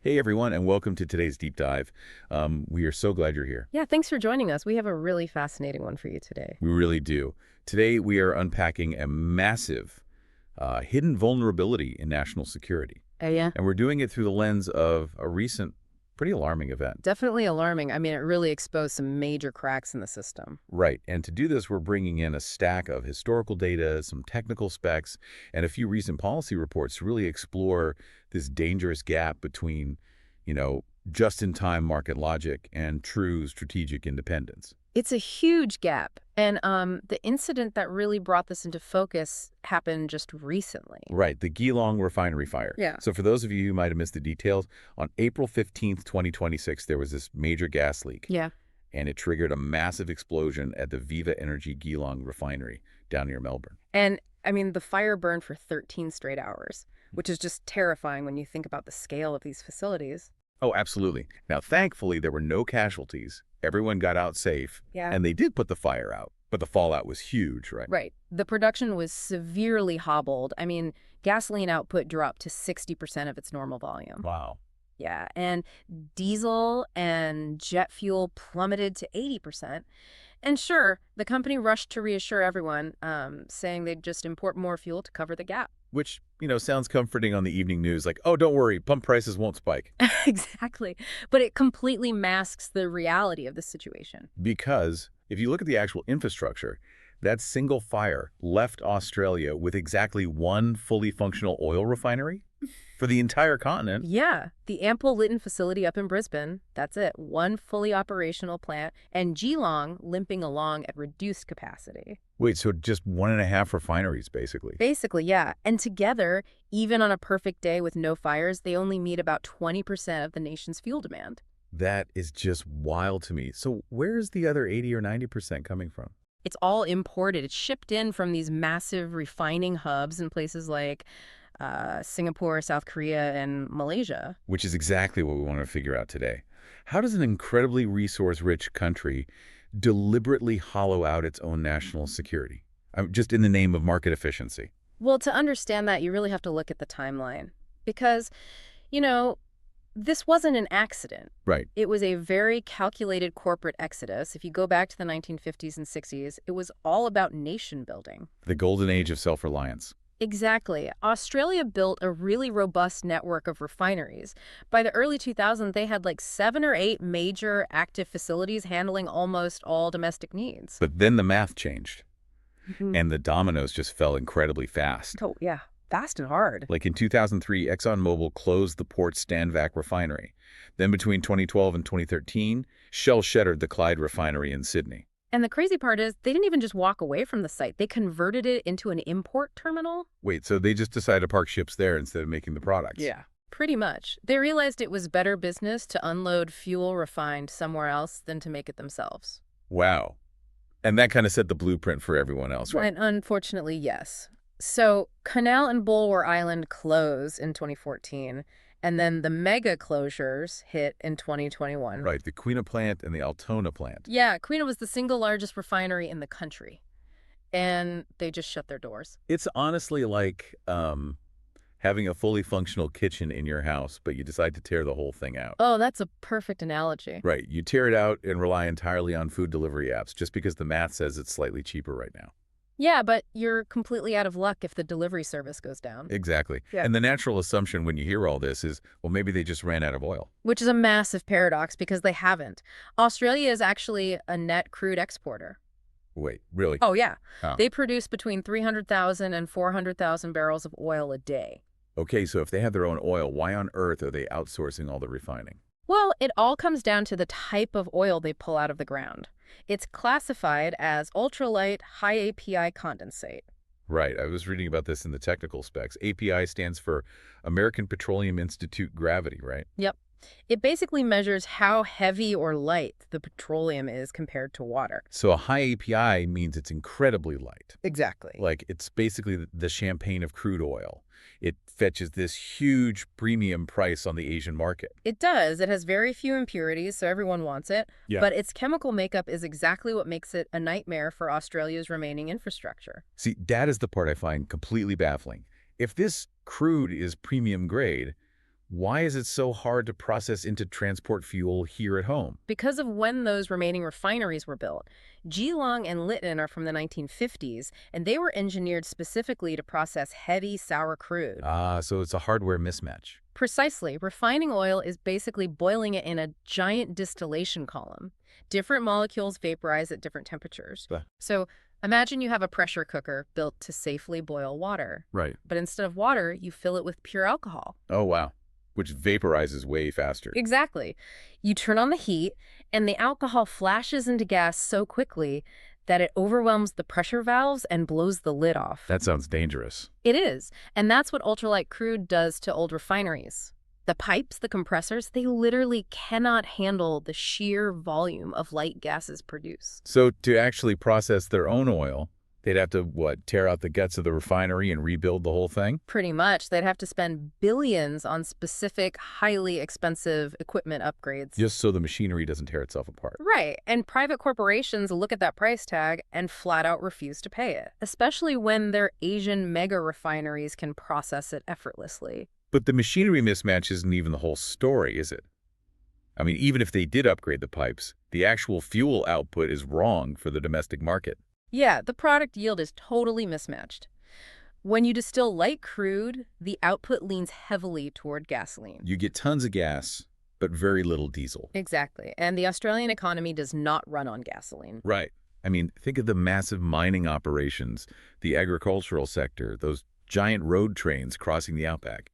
Hey everyone, and welcome to today's deep dive. We are so glad you're here. Yeah, thanks for joining us. We have a really fascinating one for you today. We really do. Today we are unpacking a massive hidden vulnerability in national security. Oh, yeah? And we're doing it through the lens of a recent, pretty alarming event. Definitely alarming. I mean, it really exposed some major cracks in the system. Right. And to do this, we're bringing in a stack of historical data, some technical specs, and a few recent policy reports to really explore this dangerous gap between, just-in-time market logic and true strategic independence. It's a huge gap. And the incident that really brought this into focus happened just recently. Right, the Geelong refinery fire. Yeah. So for those of you who might have missed the details, on April 15th, 2026, there was this major gas leak, Yeah. and it triggered a massive explosion at the Viva Energy Geelong refinery down near Melbourne. And I mean, the fire burned for 13 straight hours, which is just terrifying when you think about the scale of these facilities. Oh, absolutely. Now, thankfully, there were no casualties. Everyone got out safe, Yeah. and they did put the fire out, but the fallout was huge, right? Right. The production was severely hobbled. I mean, gasoline output dropped to 60% of its normal volume. Wow. Yeah, and diesel and jet fuel plummeted to 80%. And sure, the company rushed to reassure everyone, saying they'd just import more fuel to cover the gap. Which, sounds comforting on the evening news, like, oh, don't worry, pump prices won't spike. Exactly. But it completely masks the reality of the situation. Because if you look at the actual infrastructure, that single fire left Australia with exactly one fully functional oil refinery for the entire continent. Yeah, the Ample Lytton facility up in Brisbane, that's it, one fully operational plant, and Geelong limping along at reduced capacity. Wait, so just one and a half refineries, basically. Basically, yeah. And together, even on a perfect day with no fires, they only meet about 20% of the nation's fuel demand. That is just wild to me. So where's the other 80 or 90% coming from? It's all imported. It's shipped in from these massive refining hubs in places like Singapore, South Korea, and Malaysia. Which is exactly what we want to figure out today. How does an incredibly resource-rich country deliberately hollow out its own national security? Just in the name of market efficiency. Well, to understand that, you really have to look at the timeline. Because, you know, this wasn't an accident. Right. It was a very calculated corporate exodus. If you go back to the 1950s and 60s, it was all about nation building. The golden age of self-reliance. Exactly. Australia built a really robust network of refineries. By the early 2000s, they had like 7 or 8 major active facilities handling almost all domestic needs. But then the math changed, Mhm. and the dominoes just fell incredibly fast. Oh, yeah. Fast and hard. Like in 2003, ExxonMobil closed the Port Stanvac refinery. Then between 2012 and 2013, Shell shuttered the Clyde refinery in Sydney. And the crazy part is they didn't even just walk away from the site. They converted it into an import terminal. Wait, so they just decided to park ships there instead of making the products? Yeah. Pretty much. They realized it was better business to unload fuel refined somewhere else than to make it themselves. Wow. And that kind of set the blueprint for everyone else, right? And unfortunately, yes. So Canal and Bulwer Island closed in 2014, and then the mega closures hit in 2021. Right, the Quina plant and the Altona plant. Yeah, Queen was the single largest refinery in the country, and they just shut their doors. It's honestly like having a fully functional kitchen in your house, but you decide to tear the whole thing out. Oh, that's a perfect analogy. Right, you tear it out and rely entirely on food delivery apps just because the math says it's slightly cheaper right now. Yeah, but you're completely out of luck if the delivery service goes down. Exactly. Yeah. And the natural assumption when you hear all this is, well, maybe they just ran out of oil. Which is a massive paradox because they haven't. Australia is actually a net crude exporter. Wait, really? Oh, yeah. Oh. They produce between 300,000 and 400,000 barrels of oil a day. Okay, so if they have their own oil, why on earth are they outsourcing all the refining? Well, it all comes down to the type of oil they pull out of the ground. It's classified as ultralight high API condensate. Right, I was reading about this in the technical specs. API stands for American Petroleum Institute Gravity, right? Yep. It basically measures how heavy or light the petroleum is compared to water. So a high API means it's incredibly light. Exactly. Like, it's basically the champagne of crude oil. It fetches this huge premium price on the Asian market. It does. It has very few impurities, so everyone wants it. Yeah. But its chemical makeup is exactly what makes it a nightmare for Australia's remaining infrastructure. See, that is the part I find completely baffling. If this crude is premium grade, Why is it so hard to process into transport fuel here at home? Because of when those remaining refineries were built. Geelong and Lytton are from the 1950s, and they were engineered specifically to process heavy, sour crude. Ah, so it's a hardware mismatch. Precisely. Refining oil is basically boiling it in a giant distillation column. Different molecules vaporize at different temperatures. But- So imagine you have a pressure cooker built to safely boil water. Right. But instead of water, you fill it with pure alcohol. Oh, wow. Which vaporizes way faster. Exactly. You turn on the heat, and the alcohol flashes into gas so quickly that it overwhelms the pressure valves and blows the lid off. That sounds dangerous. It is. And that's what ultralight crude does to old refineries. The pipes, the compressors, they literally cannot handle the sheer volume of light gases produced. So to actually process their own oil, they'd have to, tear out the guts of the refinery and rebuild the whole thing? Pretty much. They'd have to spend billions on specific, highly expensive equipment upgrades. Just so the machinery doesn't tear itself apart. Right. And private corporations look at that price tag and flat out refuse to pay it, especially when their Asian mega refineries can process it effortlessly. But the machinery mismatch isn't even the whole story, is it? I mean, even if they did upgrade the pipes, the actual fuel output is wrong for the domestic market. Yeah, the product yield is totally mismatched. When you distill light crude, the output leans heavily toward gasoline. You get tons of gas, but very little diesel. Exactly. And the Australian economy does not run on gasoline. Right. I mean, think of the massive mining operations, the agricultural sector, those giant road trains crossing the outback.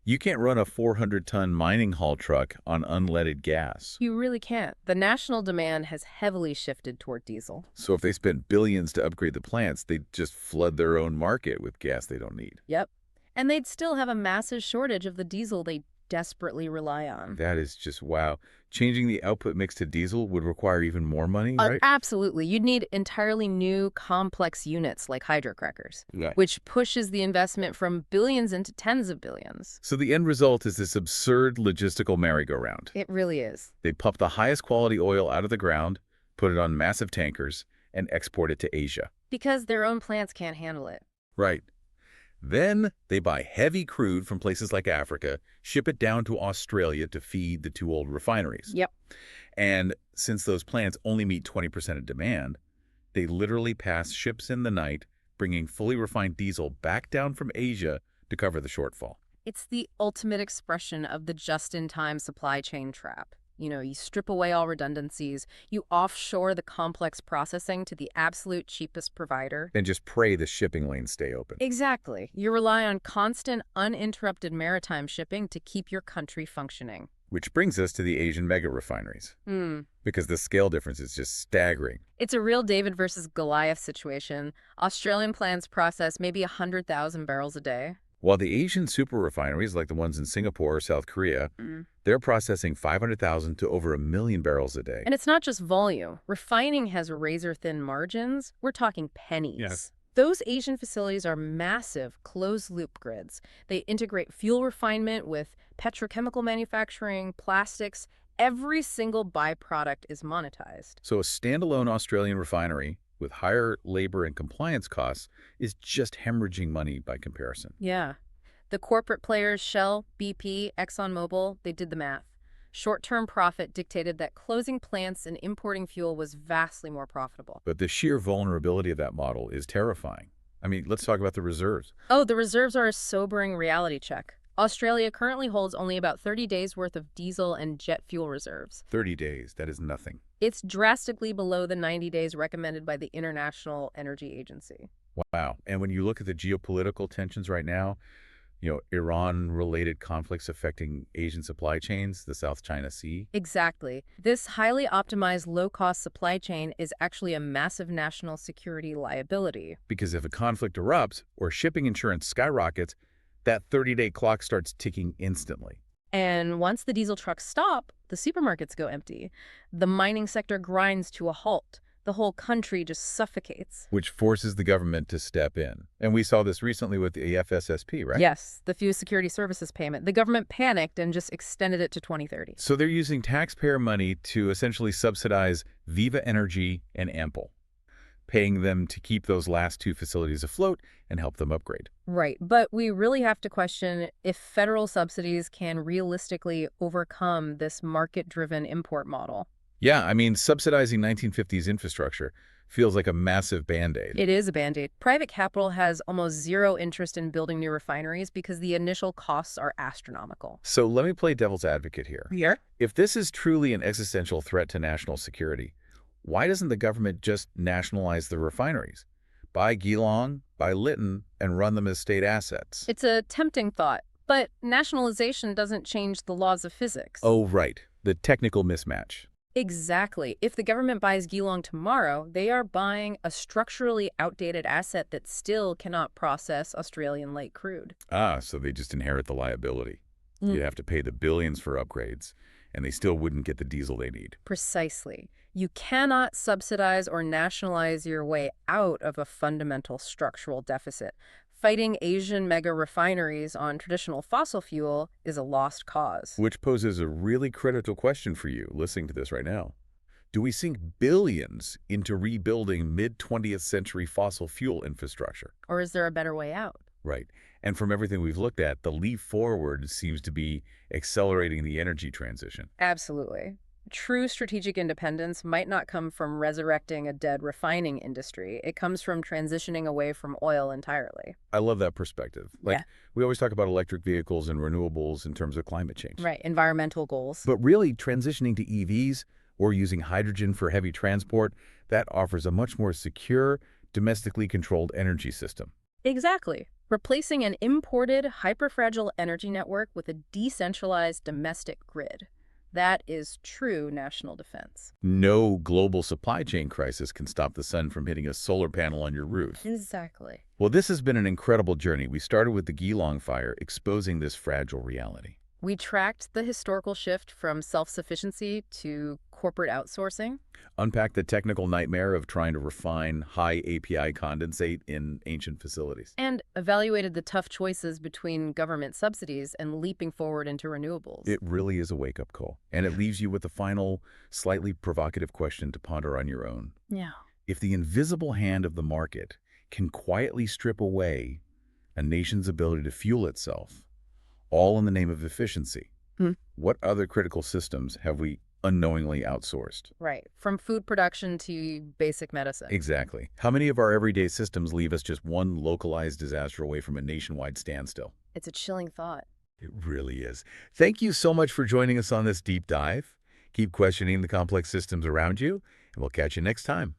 You can't run a 400-ton mining haul truck on unleaded gas. You really can't. The national demand has heavily shifted toward diesel. So if they spent billions to upgrade the plants, they'd just flood their own market with gas they don't need. Yep. And they'd still have a massive shortage of the diesel they desperately rely on. That is just wow. Changing the output mix to diesel would require even more money, right? Absolutely. You'd need entirely new, complex units like hydrocrackers, Yeah. which pushes the investment from billions into tens of billions. So the end result is this absurd logistical merry-go-round. It really is. They pump the highest quality oil out of the ground, put it on massive tankers, and export it to Asia. Because their own plants can't handle it. Right. Then they buy heavy crude from places like Africa, ship it down to Australia to feed the two old refineries. Yep. And since those plants only meet 20% of demand, they literally pass ships in the night, bringing fully refined diesel back down from Asia to cover the shortfall. It's the ultimate expression of the just-in-time supply chain trap. You strip away all redundancies, you offshore the complex processing to the absolute cheapest provider. Then just pray the shipping lanes stay open. Exactly. You rely on constant, uninterrupted maritime shipping to keep your country functioning. Which brings us to the Asian mega refineries. Because the scale difference is just staggering. It's a real David versus Goliath situation. Australian plants process maybe 100,000 barrels a day. While the Asian super refineries, like the ones in Singapore or South Korea, they're processing 500,000 to over 1 million barrels a day. And it's not just volume. Refining has razor-thin margins. We're talking pennies. Yes. Those Asian facilities are massive, closed-loop grids. They integrate fuel refinement with petrochemical manufacturing, plastics. Every single byproduct is monetized. So a standalone Australian refinery with higher labor and compliance costs is just hemorrhaging money by comparison. Yeah. The corporate players, Shell, BP, ExxonMobil, they did the math. Short-term profit dictated that closing plants and importing fuel was vastly more profitable. But the sheer vulnerability of that model is terrifying. I mean, let's talk about the reserves. Oh, the reserves are a sobering reality check. Australia currently holds only about 30 days worth of diesel and jet fuel reserves. 30 days, that is nothing. It's drastically below the 90 days recommended by the International Energy Agency. Wow. And when you look at the geopolitical tensions right now, Iran-related conflicts affecting Asian supply chains, the South China Sea. Exactly. This highly optimized low-cost supply chain is actually a massive national security liability. Because if a conflict erupts or shipping insurance skyrockets, that 30-day clock starts ticking instantly. And once the diesel trucks stop, the supermarkets go empty. The mining sector grinds to a halt. The whole country just suffocates. Which forces the government to step in. And we saw this recently with the FSSP, right? Yes, the Fuel Security Services payment. The government panicked and just extended it to 2030. So they're using taxpayer money to essentially subsidize Viva Energy and Ample, paying them to keep those last two facilities afloat and help them upgrade. Right, but we really have to question if federal subsidies can realistically overcome this market-driven import model. Yeah, I mean, subsidizing 1950s infrastructure feels like a massive Band-Aid. It is a Band-Aid. Private capital has almost zero interest in building new refineries because the initial costs are astronomical. So let me play devil's advocate here. Here? If this is truly an existential threat to national security, why doesn't the government just nationalize the refineries? Buy Geelong, buy Lytton, and run them as state assets. It's a tempting thought, but nationalization doesn't change the laws of physics. Oh, right. The technical mismatch. Exactly. If the government buys Geelong tomorrow, they are buying a structurally outdated asset that still cannot process Australian light crude. Ah, so they just inherit the liability. Mm. You'd have to pay the billions for upgrades, and they still wouldn't get the diesel they need. Precisely. You cannot subsidize or nationalize your way out of a fundamental structural deficit. Fighting Asian mega refineries on traditional fossil fuel is a lost cause. Which poses a really critical question for you, listening to this right now. Do we sink billions into rebuilding mid-20th century fossil fuel infrastructure? Or is there a better way out? Right. And from everything we've looked at, the leap forward seems to be accelerating the energy transition. Absolutely. True strategic independence might not come from resurrecting a dead refining industry. It comes from transitioning away from oil entirely. I love that perspective. Like, Yeah. we always talk about electric vehicles and renewables in terms of climate change. Right, environmental goals. But really, transitioning to EVs or using hydrogen for heavy transport, that offers a much more secure, domestically controlled energy system. Exactly. Replacing an imported, hyperfragile energy network with a decentralized domestic grid. That is true national defense. No global supply chain crisis can stop the sun from hitting a solar panel on your roof. Exactly. Well, this has been an incredible journey. We started with the Geelong fire, exposing this fragile reality. We tracked the historical shift from self-sufficiency to corporate outsourcing. Unpacked the technical nightmare of trying to refine high API condensate in ancient facilities. And evaluated the tough choices between government subsidies and leaping forward into renewables. It really is a wake-up call. And it leaves you with a final, slightly provocative question to ponder on your own. Yeah. If the invisible hand of the market can quietly strip away a nation's ability to fuel itself, all in the name of efficiency, what other critical systems have we unknowingly outsourced? Right. From food production to basic medicine. Exactly. How many of our everyday systems leave us just one localized disaster away from a nationwide standstill? It's a chilling thought. It really is. Thank you so much for joining us on this deep dive. Keep questioning the complex systems around you, and we'll catch you next time.